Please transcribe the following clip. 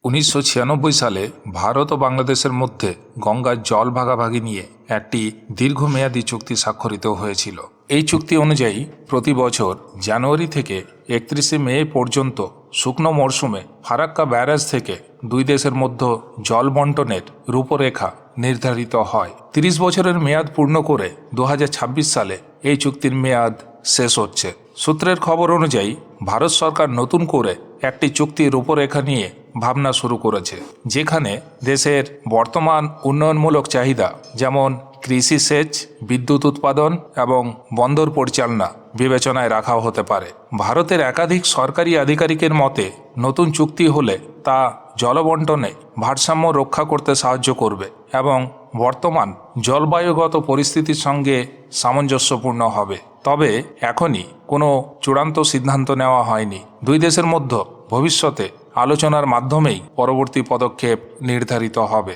1996 সালে ভারত ও বাংলাদেশের মধ্যে গঙ্গার জল ভাগাভাগি নিয়ে একটি দীর্ঘমেয়াদী চুক্তি স্বাক্ষরিত হয়েছিল। এই চুক্তি অনুযায়ী প্রতি বছর জানুয়ারি থেকে 31শে মে পর্যন্ত শুকনো মরশুমে ফারাক্কা ব্যারাজ থেকে দুই দেশের মধ্যে জল বন্টনের রূপরেখা নির্ধারিত হয়। 30 বছরের মেয়াদ পূর্ণ করে 2026 সালে এই চুক্তির মেয়াদ শেষ হচ্ছে। সূত্রের খবর অনুযায়ী ভারত সরকার নতুন করে একটি চুক্তির রূপরেখা নিয়ে ভাবনা শুরু করেছে, যেখানে দেশের বর্তমান উন্নয়নমূলক চাহিদা যেমন কৃষি সেচ, বিদ্যুৎ উৎপাদন এবং বন্দর পরিচালনা বিবেচনায় রাখা হতে পারে। ভারতের একাধিক সরকারি আধিকারিকের মতে নতুন চুক্তি হলে তা জলবন্টনে ভারসাম্য রক্ষা করতে সাহায্য করবে এবং বর্তমান জলবায়ুগত পরিস্থিতির সঙ্গে সামঞ্জস্যপূর্ণ হবে। তবে এখনই কোনো চূড়ান্ত সিদ্ধান্ত নেওয়া হয়নি। দুই দেশের মধ্যে ভবিষ্যতে আলোচনার মাধ্যমেই পরবর্তী পদক্ষেপ নির্ধারিত হবে।